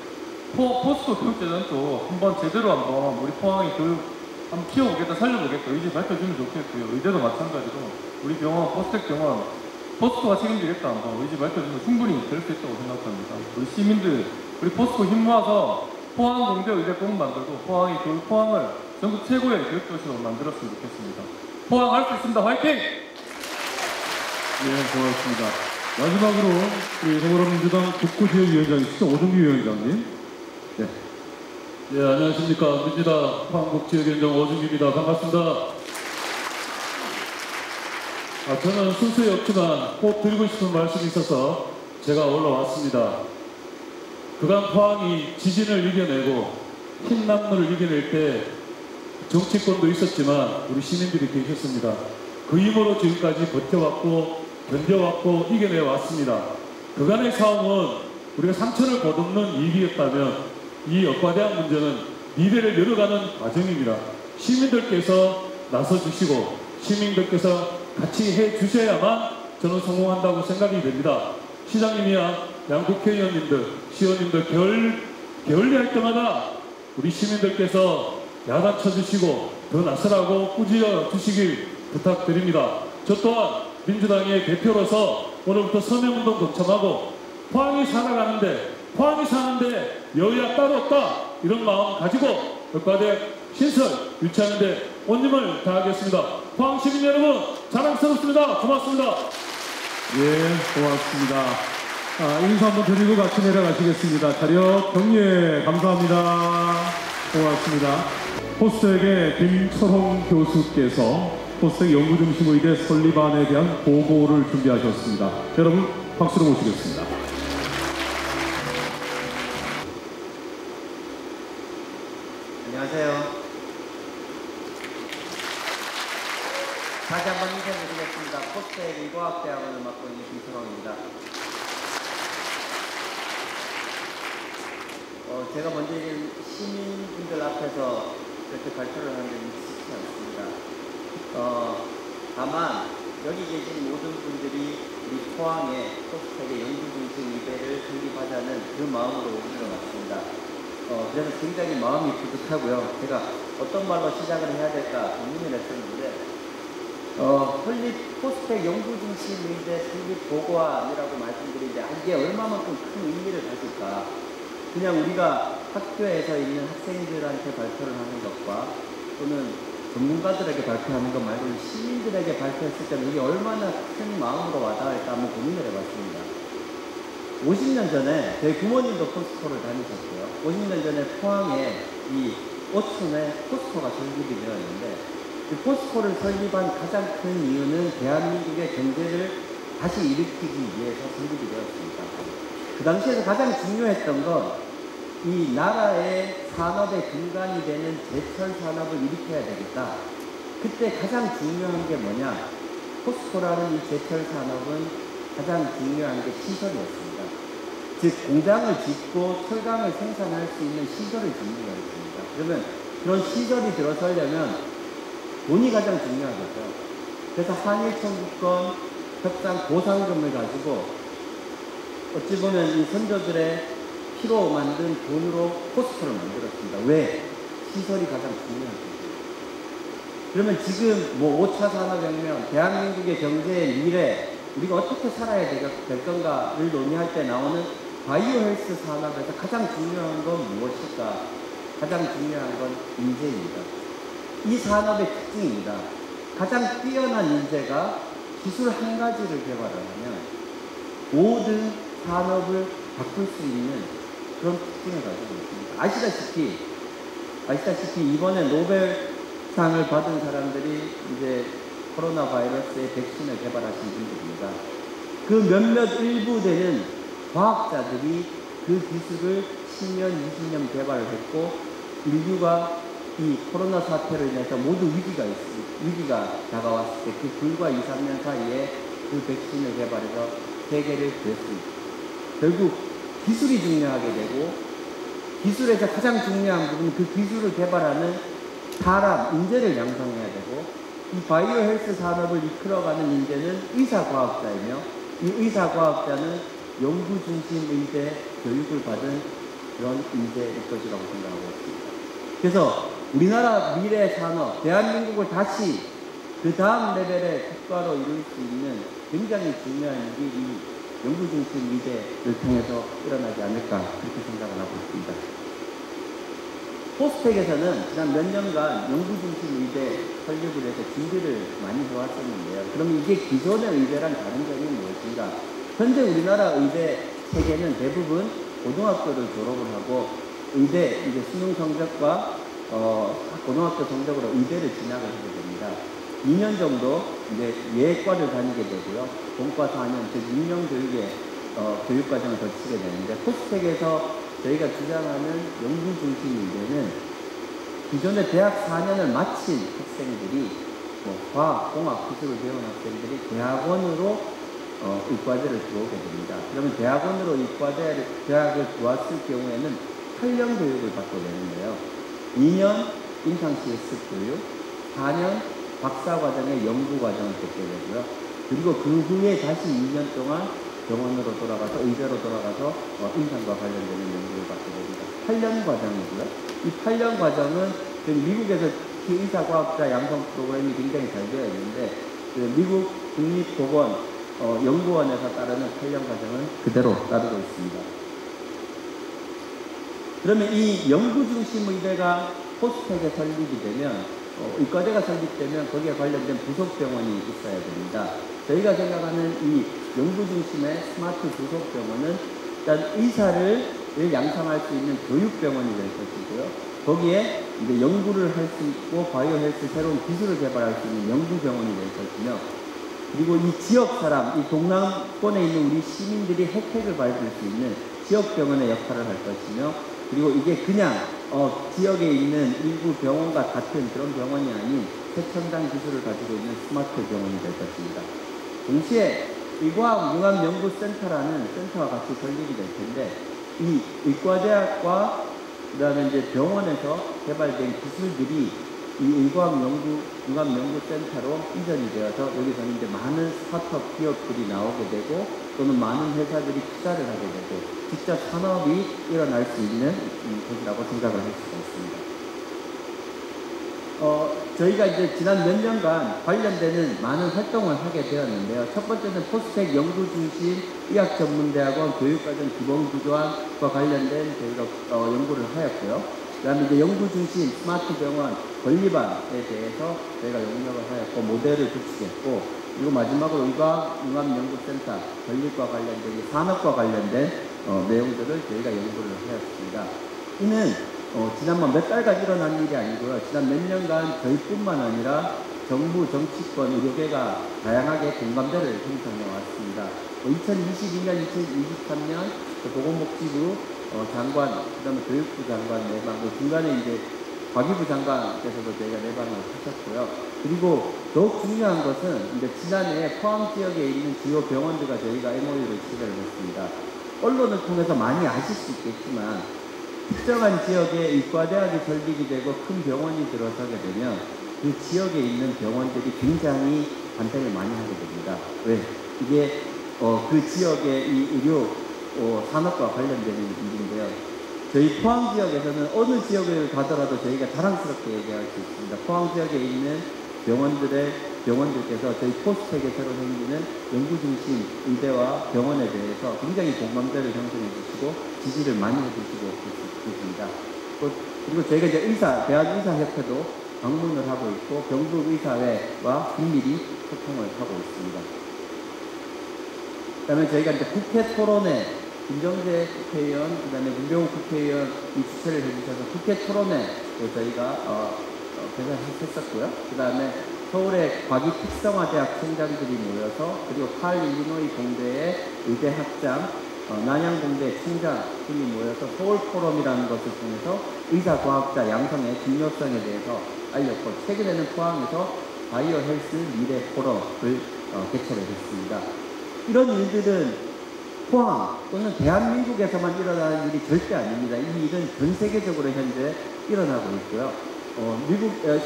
포스코 교육재단도 한번 제대로 한번 우리 포항의 교육 한번 키워보겠다, 살려보겠다 의지 밝혀주면 좋겠고요. 의대도 마찬가지로 우리 병원, 포스텍 병원 포스코가 책임지겠다 한번 의지 밝혀주면 충분히 될 수 있다고 생각합니다. 우리 시민들, 우리 포스코 힘 모아서 포항공대 의대 꼭 만들고 포항을 전국 최고의 교육도시로 만들었으면 좋겠습니다. 포항 할 수 있습니다. 화이팅! 네, 고맙습니다. 마지막으로 우리 더불어민주당 북구지역위원장이시죠, 오정기 위원장님. 네. 네, 안녕하십니까. 민주당 포항북지역위원장 오정기입니다. 반갑습니다. 저는 순서에 없지만 꼭 드리고 싶은 말씀이 있어서 제가 올라왔습니다. 그간 포항이 지진을 이겨내고 흰남노를 이겨낼 때 정치권도 있었지만 우리 시민들이 계셨습니다. 그 힘으로 지금까지 버텨왔고 견뎌왔고 이겨내왔습니다. 그간의 싸움은 우리가 상처를 거듭는 일이었다면 이 역과대학 문제는 미래를 열어가는 과정입니다. 시민들께서 나서주시고 시민들께서 같이 해주셔야만 저는 성공한다고 생각이 됩니다. 시장님이야 양 국회의원님들, 시의원님들 게을리할 때마다 우리 시민들께서 야단 쳐주시고 더 나서라고 꾸짖어 주시길 부탁드립니다. 저 또한 민주당의 대표로서 오늘부터 서명운동 동참하고 포항이 살아가는데, 포항이 사는데 여야 따로 없다 이런 마음 가지고 역과대 신설 유치하는데 온 힘을 다하겠습니다. 포항 시민 여러분 자랑스럽습니다. 고맙습니다. 예, 고맙습니다. 인사 한번 드리고 같이 내려가시겠습니다. 자력 격려 감사합니다. 고맙습니다. 포스텍의 김철홍 교수께서 포스텍 연구중심 의대 설립안에 대한 보고를 준비하셨습니다. 여러분 박수로 모시겠습니다. 안녕하세요. 다시 한번 인사드리겠습니다. 포스텍 의과학대학원을 맡고 있는 김철홍입니다. 제가 먼저 시민분들 앞에서 이렇게 발표를 하는 데 익숙치 않습니다. 다만 여기 계신 모든 분들이 우리 포항에 포스텍의 연구중심 의대를 설립하자는 그 마음으로 일어났습니다. 그래서 굉장히 마음이 뿌듯하고요. 제가 어떤 말로 시작을 해야 될까 고민을 했었는데 포스텍 연구 중심 의대 설립 보고안이라고 말씀드리는데 이게 얼마만큼 큰 의미를 가질까? 그냥 우리가 학교에서 있는 학생들한테 발표를 하는 것과 또는 전문가들에게 발표하는 것 말고 시민들에게 발표했을 때는 이게 얼마나 큰 마음으로 와닿을까 한번 고민을 해봤습니다. 50년 전에 저희 부모님도 포스코를 다니셨고요. 50년 전에 포항에 이 오촌에 포스코가 설립이 되었는데 이 포스코를 설립한 가장 큰 이유는 대한민국의 경제를 다시 일으키기 위해서 설립이 되었습니다. 그 당시에서 가장 중요했던 건 이 나라의 산업의 근간이 되는 제철 산업을 일으켜야 되겠다. 그때 가장 중요한 게 뭐냐? 포스코라는 이 제철 산업은 가장 중요한 게 시설이었습니다. 즉 공장을 짓고 철강을 생산할 수 있는 시설을 짓는 거였습니다. 그러면 그런 시설이 들어서려면 돈이 가장 중요하겠죠. 그래서 한일 청구권 협상 보상금을 가지고 어찌 보면 이 선조들의 피로 만든 돈으로 포스코를 만들었습니다. 왜? 시설이 가장 중요하거든요. 그러면 지금 뭐 5차 산업혁명, 대한민국의 경제의 미래, 우리가 어떻게 살아야 될 건가를 논의할 때 나오는 바이오 헬스 산업에서 가장 중요한 건 무엇일까? 가장 중요한 건 인재입니다. 이 산업의 특징입니다. 가장 뛰어난 인재가 기술 한 가지를 개발을 하면 모든 산업을 바꿀 수 있는 그런 특징을 가지고 있습니다. 아시다시피 이번에 노벨상을 받은 사람들이 이제 코로나 바이러스의 백신을 개발하신 분들입니다. 그 몇몇 일부 되는 과학자들이 그 기술을 10년, 20년 개발을 했고 인류가 이 코로나 사태로 인해서 모두 위기가 다가왔을 때 그 불과 2, 3년 사이에 그 백신을 개발해서 세계를 구했습니다. 결국 기술이 중요하게 되고 기술에서 가장 중요한 부분은 그 기술을 개발하는 사람, 인재를 양성해야 되고 이 바이오 헬스 산업을 이끌어가는 인재는 의사과학자이며 이 의사과학자는 연구 중심 의대 교육을 받은 그런 인재일 것이라고 생각하고 있습니다. 그래서 우리나라 미래 산업, 대한민국을 다시 그 다음 레벨의 국가로 이룰 수 있는 굉장히 중요한 일이 이 연구 중심 의대를 통해서 일어나지 않을까 그렇게 생각을 하고 있습니다. 포스텍에서는 지난 몇 년간 연구 중심 의대 설립을 해서 준비를 많이 해왔었는데요. 그럼 이게 기존의 의대랑 다른 점이 무엇인가? 현재 우리나라 의대 체계는 대부분 고등학교를 졸업을 하고 의대 이제 수능 성적과 고등학교 성적으로 의대를 진학을 하게 됩니다. 2년 정도 이제 예과를 다니게 되고요. 본과 4년, 즉 6년 교육의 교육과정을 거치게 되는데 포스텍에서 저희가 주장하는 연구 중심 의대는 기존의 대학 4년을 마친 학생들이 뭐 과학, 공학, 기술을 배운 학생들이 대학원으로 의과대를 들어오게 됩니다. 그러면 대학원으로 대학을 들어왔을 경우에는 8년 교육을 받게 되는데요. 2년 임상 실습 교육, 4년 박사과정의 연구과정을 듣게 되고요. 그리고 그 후에 다시 2년 동안 병원으로 돌아가서 의대로 돌아가서 임상과 관련되는 연구를 받게 됩니다. 8년 과정이고요. 이 8년 과정은 지금 미국에서 의사과학자 양성 프로그램이 굉장히 잘 되어 있는데 그 미국 국립보건 연구원에서 따르는 8년 과정은 그대로 따르고 있습니다. 그러면 이 연구 중심 의대가 포스텍에 설립이 되면 의과대가 설립되면 거기에 관련된 부속병원이 있어야 됩니다. 저희가 생각하는 이 연구 중심의 스마트 부속병원은 일단 의사를 양성할 수 있는 교육병원이 될 것이고요. 거기에 이제 연구를 할 수 있고 바이오 헬스 새로운 기술을 개발할 수 있는 연구병원이 될 것이며 그리고 이 지역 사람, 이 동남권에 있는 우리 시민들이 혜택을 받을 수 있는 지역병원의 역할을 할 것이며 그리고 이게 그냥 지역에 있는 일부 병원과 같은 그런 병원이 아닌 최첨단 기술을 가지고 있는 스마트 병원이 될 것입니다. 동시에 의과학융합연구센터라는 센터와 같이 설립이 될 텐데 이 의과대학과 그다음에 이제 병원에서 개발된 기술들이 이 의과학융합연구센터로 이전이 되어서 여기서는 이제 많은 스타트업 기업들이 나오게 되고 또는 많은 회사들이 투자를 하게 되고 직접 산업이 일어날 수 있는 곳이라고 생각을 할 수가 있습니다. 저희가 이제 지난 몇 년간 관련되는 많은 활동을 하게 되었는데요. 첫 번째는 포스텍 연구중심 의학전문대학원 교육과정 기본구조안과 관련된 저희가 연구를 하였고요. 그 다음에 이제 연구중심 스마트 병원 건립안에 대해서 저희가 용역을 하였고 모델을 구축했고, 그리고 마지막으로 의과융합연구센터 건립과 관련된 산업과 관련된 내용들을 저희가 연구를 하였습니다. 이는 지난번 몇 달간 일어난 일이 아니고요. 지난 몇 년간 저희뿐만 아니라 정부, 정치권, 의료계가 다양하게 공감대를 형성해 왔습니다. 2022년, 2023년 보건복지부 장관, 그 다음에 교육부 장관 내방, 중간에 이제 과기부 장관께서도 저희가 내방을 하셨고요. 그리고 더욱 중요한 것은 이제 지난해 포항 지역에 있는 주요 병원들과 저희가 MOU를 체결을 했습니다. 언론을 통해서 많이 아실 수 있겠지만 특정한 지역에 의과대학이 설립이 되고 큰 병원이 들어서게 되면 그 지역에 있는 병원들이 굉장히 반대를 많이 하게 됩니다. 왜? 이게 그 지역의 이 의료 산업과 관련되는 일인데요. 저희 포항 지역에서는 어느 지역을 가더라도 저희가 자랑스럽게 얘기할 수 있습니다. 포항 지역에 있는 병원들께서 저희 포스텍에 새로 생기는 연구중심 의대와 병원에 대해서 굉장히 공감대를 형성해 주시고 지지를 많이 해주시고 계십니다. 그리고 저희가 이제 대한의사협회도 방문을 하고 있고 경북의사회와 긴밀히 소통을 하고 있습니다. 그 다음에 저희가 이제 국회 토론회, 김정재 국회의원, 그 다음에 문병욱 국회의원이 주최를 해주셔서 국회 토론회 저희가 개설했었고요. 그 다음에 서울의 과기 특성화대학 총장들이 모여서, 그리고 칼 일리노이 공대의 의대 학장, 난양공대 총장들이 모여서 서울 포럼이라는 것을 통해서 의사과학자 양성의 중요성에 대해서 알렸고, 최근에는 포항에서 바이오 헬스 미래 포럼을 개최를 했습니다. 이런 일들은 포항 또는 대한민국에서만 일어나는 일이 절대 아닙니다. 이 일은 전 세계적으로 현재 일어나고 있고요.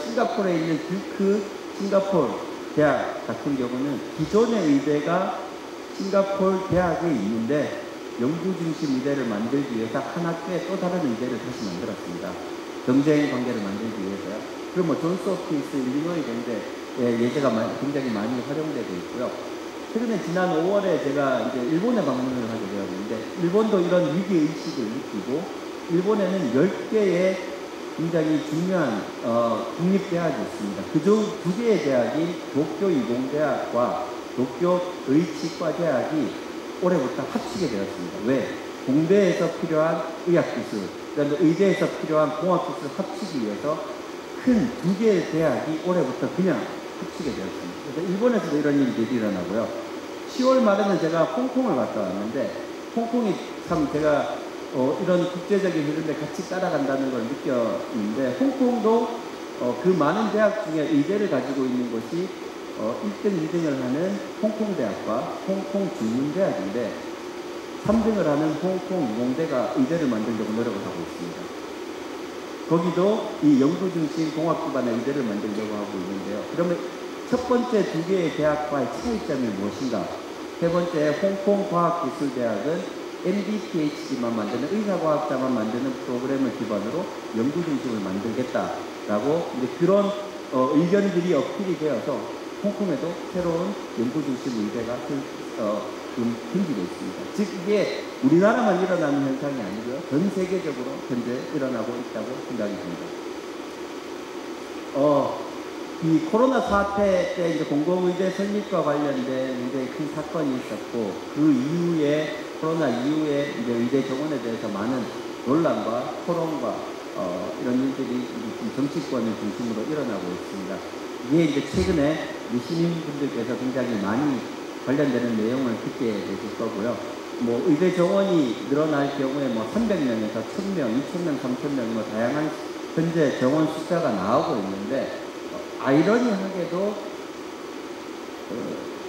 싱가포르에 있는 듀크 싱가포르 대학 같은 경우는 기존의 의대가 싱가포르 대학에 있는데 연구중심 의대를 만들기 위해서 한 학교에 또 다른 의대를 다시 만들었습니다. 경쟁 관계를 만들기 위해서요. 그리고 존스 홉킨스 일리노이 공대의 예제가 굉장히 많이 활용되고 있고요. 최근에 지난 5월에 제가 이제 일본에 방문을 하게 되었는데, 일본도 이런 위기의식을 느끼고, 일본에는 10개의 굉장히 중요한 국립대학이 있습니다. 그중 2개의 대학인 도쿄 이공대학과 도쿄 의치과대학이 올해부터 합치게 되었습니다. 왜? 공대에서 필요한 의학기술, 그다음에 의대에서 필요한 공학기술 합치기 위해서 큰 2개의 대학이 올해부터 그냥 합치게 되었습니다. 그래서 일본에서도 이런 일들이 일어나고요. 10월 말에는 제가 홍콩을 갔다 왔는데, 홍콩이 참 제가 이런 국제적인 흐름에 같이 따라간다는 걸 느꼈는데, 홍콩도 그 많은 대학 중에 의대를 가지고 있는 곳이 1등, 2등을 하는 홍콩대학과 홍콩중문대학인데 3등을 하는 홍콩공대가 의대를 만들려고 노력을 하고 있습니다. 거기도 이 연구중심 공학기반의 의대를 만들려고 하고 있는데요. 그러면 첫 번째 2개의 대학과의 차이점이 무엇인가? 세 번째, 홍콩과학기술대학은 MD-PhD만 만드는 의사과학자만 만드는 프로그램을 기반으로 연구중심을 만들겠다라고 이제 그런 의견들이 어필이 되어서 홍콩에도 새로운 연구중심 의대가 생기고 있습니다. 즉 이게 우리나라만 일어나는 현상이 아니고요. 전 세계적으로 현재 일어나고 있다고 생각이 듭니다. 이 코로나 사태 때 이제 공공의대 설립과 관련된 굉장히 큰 사건이 있었고, 그 이후에 코로나 이후에 이제 의대 정원에 대해서 많은 논란과 토론과 이런 일들이 정치권을 중심으로 일어나고 있습니다. 이게 이제 최근에 시민분들께서 굉장히 많이 관련되는 내용을 듣게 되실 거고요. 뭐 의대 정원이 늘어날 경우에 뭐 300명에서 1000명, 2000명, 3000명 뭐 다양한 현재 정원 숫자가 나오고 있는데, 아이러니하게도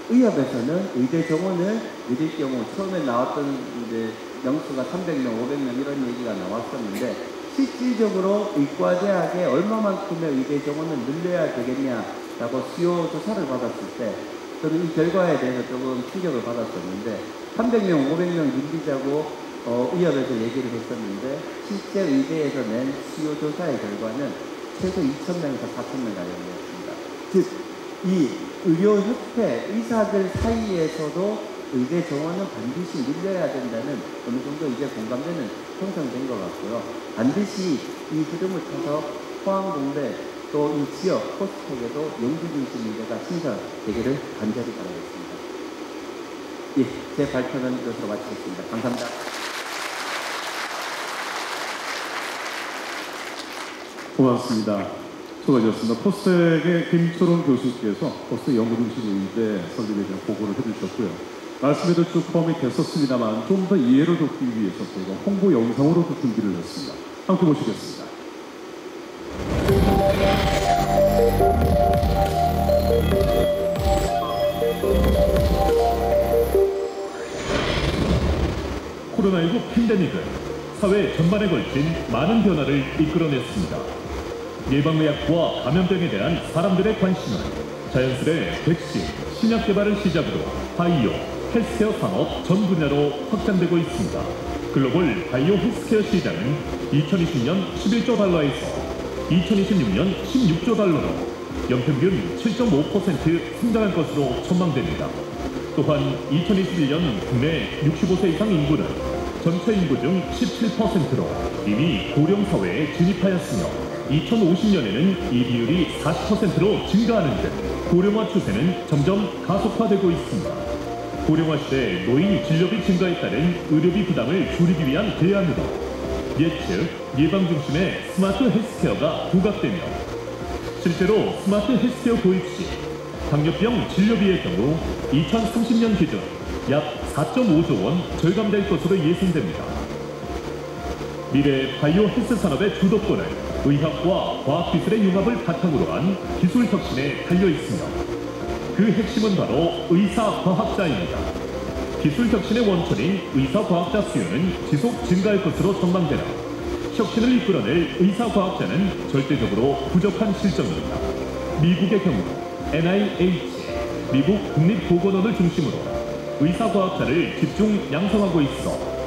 의협에서는 의대 정원을 늘릴 경우 처음에 나왔던 이제 명수가 300명, 500명 이런 얘기가 나왔었는데, 실질적으로 의과대학에 얼마만큼의 의대 정원을 늘려야 되겠냐라고 수요 조사를 받았을 때 저는 이 결과에 대해서 조금 충격을 받았었는데, 300명, 500명 늘리자고 의협에서 얘기를 했었는데, 실제 의대에서 낸 수요 조사의 결과는 최소 2,000명에서 4,000명 가량이었습니다. 즉, 이 의료협회 의사들 사이에서도 의대 정원은 반드시 늘려야 된다는 어느 정도 이제 공감대는 형성된 것 같고요. 반드시 이 흐름을 타서 포항공대 또 이 지역 포스텍에도 연구중심 의대가 신설되기를 간절히 바라겠습니다. 예, 제 발표는 이것으로 마치겠습니다. 감사합니다. 고맙습니다. 수고하셨습니다. 포스텍의 김초롱 교수께서 포스텍 연구중심 의대 설립에 대한 보고를 해주셨고요. 말씀에도 쭉 포함이 됐었습니다만 좀 더 이해를 돕기 위해서 저희가 홍보 영상으로도 준비를 했습니다. 함께 보시겠습니다. 코로나19 팬데믹은 사회 전반에 걸친 많은 변화를 이끌어냈습니다. 예방의학과 감염병에 대한 사람들의 관심은 자연스레 백신, 신약 개발을 시작으로 바이오, 헬스케어 산업 전 분야로 확장되고 있습니다. 글로벌 바이오 헬스케어 시장은 2020년 11조 달러에서 2026년 16조 달러로 연평균 7.5% 성장할 것으로 전망됩니다. 또한 2021년 국내 65세 이상 인구는 전체 인구 중 17%로 이미 고령 사회에 진입하였으며 2050년에는 이 비율이 40%로 증가하는 등 고령화 추세는 점점 가속화되고 있습니다. 고령화 시대 노인 진료비 증가에 따른 의료비 부담을 줄이기 위한 대안으로 예측, 예방 중심의 스마트 헬스케어가 부각되며 실제로 스마트 헬스케어 도입 시 당뇨병 진료비의 경우 2030년 기준 약 4.5조 원 절감될 것으로 예상됩니다. 미래 바이오 헬스 산업의 주도권은 의학과 과학기술의 융합을 바탕으로 한 기술 혁신에 달려있으며 그 핵심은 바로 의사과학자입니다. 기술 혁신의 원천인 의사과학자 수요는 지속 증가할 것으로 전망되나 혁신을 이끌어낼 의사과학자는 절대적으로 부족한 실정입니다. 미국의 경우 NIH, 미국 국립보건원을 중심으로 의사과학자를 집중 양성하고 있어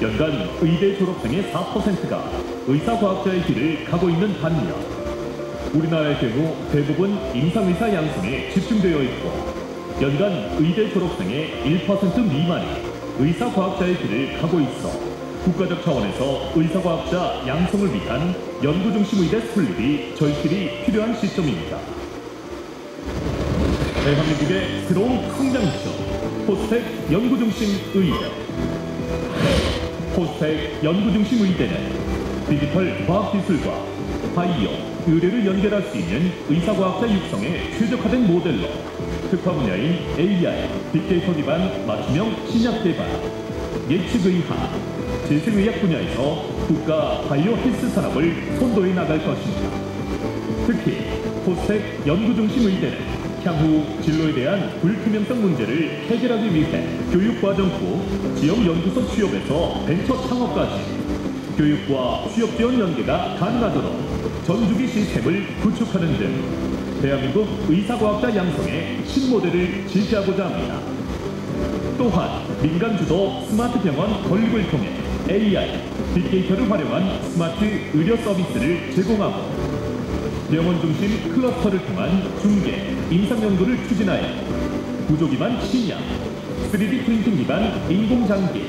연간 의대 졸업생의 4%가 의사과학자의 길을 가고 있는 반면 우리나라의 경우 대부분 임상의사 양성에 집중되어 있고 연간 의대 졸업생의 1% 미만이 의사과학자의 길을 가고 있어 국가적 차원에서 의사과학자 양성을 위한 연구중심 의대 설립이 절실히 필요한 시점입니다. 대한민국의 새로운 성장점, 포스텍 연구중심 의대. 포스텍 연구중심 의대는 디지털 과학기술과 바이오, 의료를 연결할 수 있는 의사과학자 육성에 최적화된 모델로 특화 분야인 AI, 빅데이터 기반 맞춤형 신약 개발, 예측의학, 재생의학 분야에서 국가 바이오 헬스 산업을 선도해 나갈 것입니다. 특히 포스텍 연구중심 의대는 향후 진로에 대한 불투명성 문제를 해결하기 위해 교육과정 후 지역연구소 취업에서 벤처 창업까지 교육과 취업 지원 연계가 가능하도록 전주기 시스템을 구축하는 등 대한민국 의사과학자 양성의 신모델을 지지하고자 합니다. 또한 민간주도 스마트 병원 건립을 통해 AI, 빅데이터를 활용한 스마트 의료 서비스를 제공하고 병원 중심 클러스터를 통한 중개, 임상연구를 추진하여 구조 기반 신약, 3D 프린팅 기반 인공장기,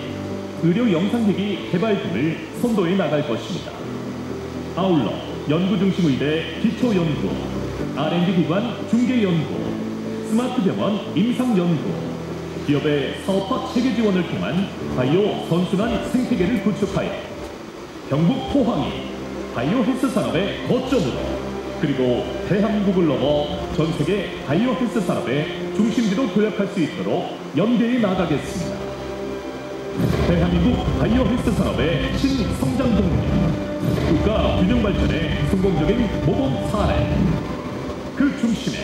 의료 영상기기 개발 등을 선도해 나갈 것입니다. 아울러 연구중심 의대 기초연구, R&D 기관 중개연구, 스마트 병원 임상연구, 기업의 사업화 체계 지원을 통한 바이오 선순환 생태계를 구축하여 경북 포항이 바이오 헬스 산업의 거점으로 그리고 대한민국을 넘어 전 세계 바이오 헬스 산업의 중심지로 도약할 수 있도록 연대해 나가겠습니다. 대한민국 바이오 헬스 산업의 신성장 동력, 국가 균형 발전의 성공적인 모범 사례, 그 중심에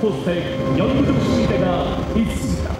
포스텍 연구중심 의대가 있습니다.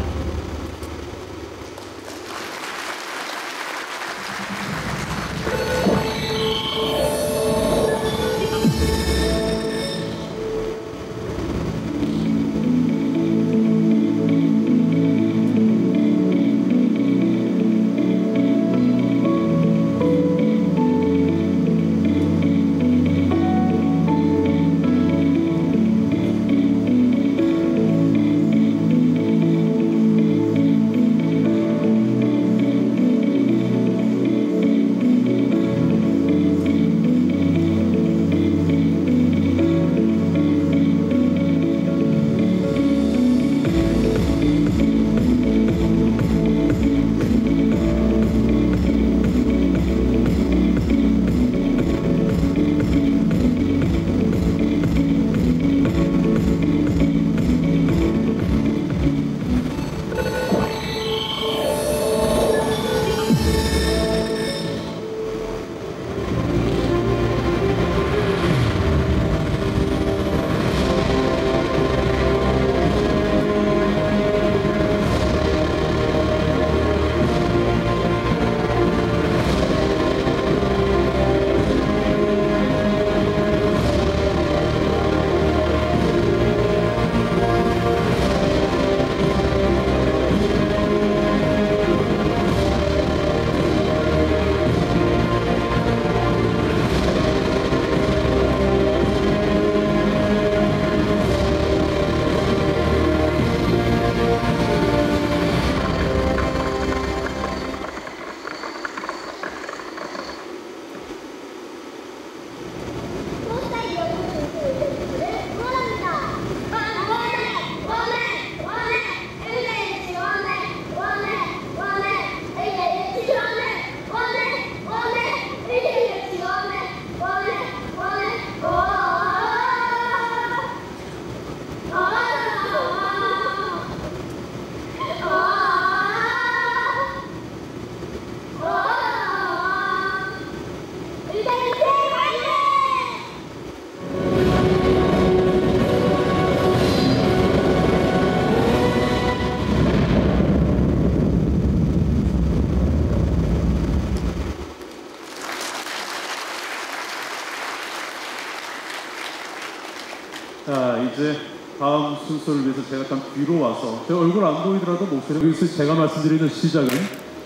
순서를 위해서 제가 잠 뒤로 와서 제 얼굴 안 보이더라도 목소리, 그래서 제가 말씀드리는 시작은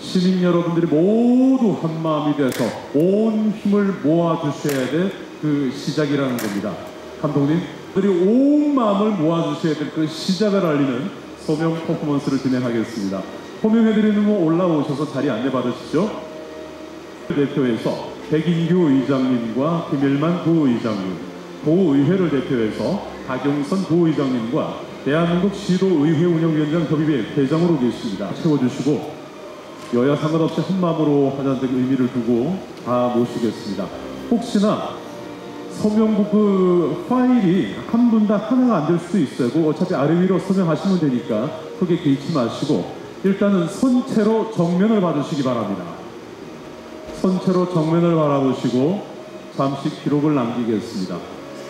시민 여러분들이 모두 한 마음이 돼서 온 힘을 모아주셔야 될 그 시작이라는 겁니다. 감독님들이 온 마음을 모아주셔야 될 그 시작을 알리는 소명 퍼포먼스를 진행하겠습니다. 호명해드리는 분 올라오셔서 자리 안내 받으시죠. 대표에서 백인규 의장님과 김일만 부의장님, 도의회를 대표해서 박용선 부의장님과 대한민국 시도의회 운영위원장 협의회 회장으로 계십니다. 채워주시고 여야 상관없이 한 마음으로 하자는 의미를 두고 다 모시겠습니다. 혹시나 서명부 그 파일이 한 분당 하나가 안 될 수도 있어요. 그 어차피 아래 위로 서명하시면 되니까 크게 개의치 마시고 일단은 선체로 정면을 봐주시기 바랍니다. 선체로 정면을 바라보시고 잠시 기록을 남기겠습니다.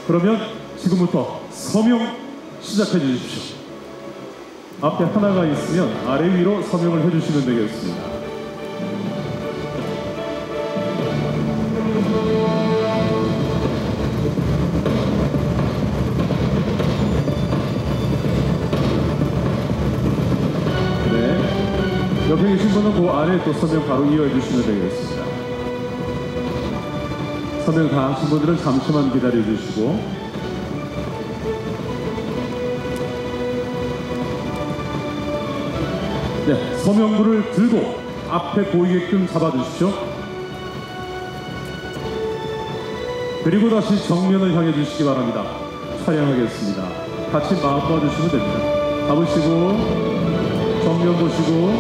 그러면 지금부터 서명 시작해 주십시오. 앞에 하나가 있으면 아래 위로 서명을 해주시면 되겠습니다. 네, 옆에 계신 분은 그 아래 또 서명 바로 이어해 주시면 되겠습니다. 서명 다 하신 분들은 잠시만 기다려 주시고, 네, 서명부를 들고 앞에 보이게끔 잡아주십시오. 그리고 다시 정면을 향해 주시기 바랍니다. 촬영하겠습니다. 같이 마음 모아주시면 됩니다. 잡으시고 정면 보시고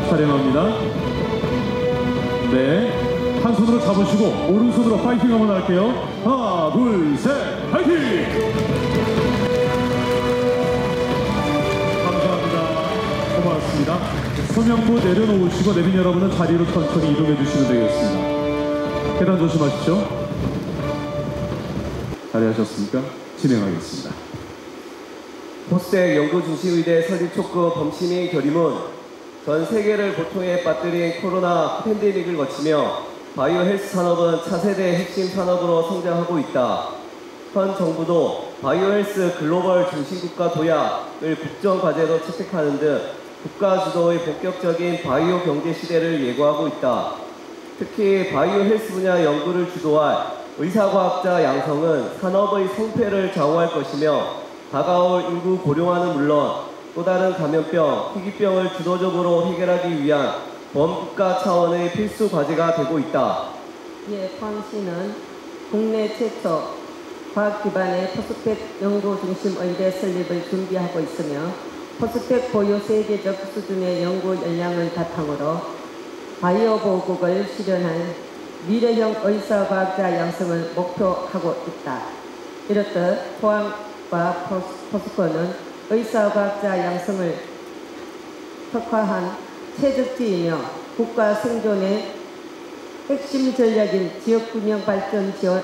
촬영합니다. 네, 한 손으로 잡으시고 오른손으로 파이팅 한번 할게요. 하나, 둘, 셋, 파이팅! 고맙습니다. 서명부 내려놓으시고 내빈 여러분은 자리로 천천히 이동해 주시면 되겠습니다. 계단 조심하십시오. 자리하셨습니까? 진행하겠습니다. 포스텍 연구중심의대 설립 촉구 범시민 결의문, 전 세계를 고통에 빠뜨린 코로나 팬데믹을 거치며 바이오 헬스 산업은 차세대 핵심 산업으로 성장하고 있다. 현 정부도 바이오 헬스 글로벌 중심국가 도약을 국정과제로 채택하는 등 국가 주도의 본격적인 바이오 경제 시대를 예고하고 있다. 특히 바이오 헬스 분야 연구를 주도할 의사과학자 양성은 산업의 성패를 좌우할 것이며 다가올 인구 고령화는 물론 또 다른 감염병, 희귀병을 주도적으로 해결하기 위한 범국가 차원의 필수 과제가 되고 있다. 이에 포항시는 국내 최초 과학 기반의 포스텍 연구 중심 의대 설립을 준비하고 있으며 포스텍 보유 세계적 수준의 연구 역량을 바탕으로 바이오 보국을 실현한 미래형 의사과학자 양성을 목표하고 있다. 이렇듯 포항과 포스코는 의사과학자 양성을 특화한 최적지이며 국가 생존의 핵심 전략인 지역균형 발전 지원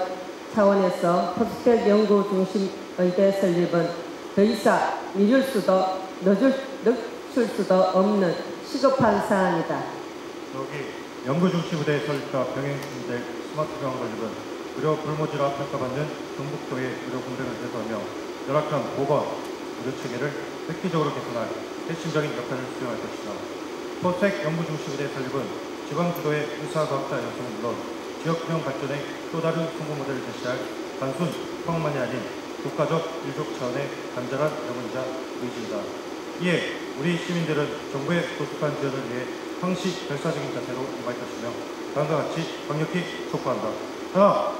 차원에서 포스텍 연구 중심 의대 설립은 더 이상 미룰 수도 늦출 수도 없는 시급한 사안이다. 여기 연구중심의대 설립과 병행 중대 스마트병원 건립은 의료 불모지라 평가받는 경북도의 의료 공백을 해소하며 열악한 보건 의료 체계를 획기적으로 개선할 핵심적인 역할을 수행할 것이다. 포스텍 연구중심의대 설립은 지방 주도의 의사과학자 양성은 물론 지역균형 발전의 또 다른 성공 모델을 제시할 단순 포항만이 아닌 국가적 인적 차원의 간절한 염원이자 의지이다. 이에 우리 시민들은 정부의 조속한 지원을 위해 항시 결사적인 자세로 임할 것이며 다음과 같이 강력히 촉구한다. 하나,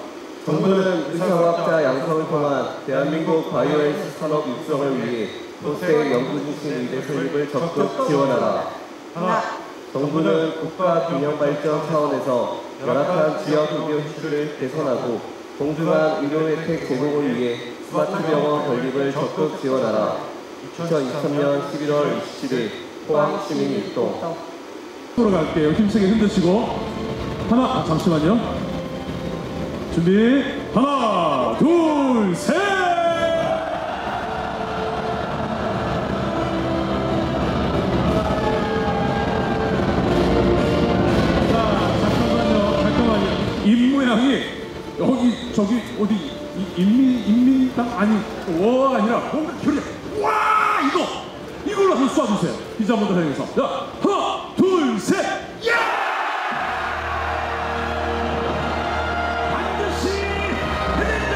정부는 의사과학자 양성을 통한 대한민국 바이오헬스 산업 육성을 위해 포스텍 연구중심 의대 설립을 적극 지원하라. 하나, 정부는 국가 균형 발전 차원에서 열악한 지역 의료 현실을 개선하고 동등한 의료 혜택 제공을 위해 스마트 병원 건립을 적극 지원하라. 2023년 11월 27일 포항시민일동. 으로 갈게요. 힘세게 흔드시고 하나, 잠시만요. 준비, 하나, 둘, 셋. 입 모양이 여기 저기 어디 인민당 아니 와 와가 아니라 뭔가 결이 와 이걸로 한번 쏴주세요. 기자 분들 향해서. 자, 하나, 둘, 셋, 야! 반드시 해낸다.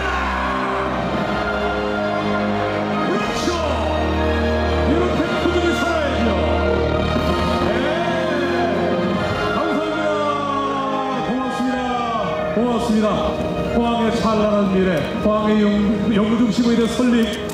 그렇죠. 이렇게 꾸준히 살아야죠. 네, 감사합니다. 고맙습니다. 포항의 찬란한 미래, 포항의 영구중심 의대 설립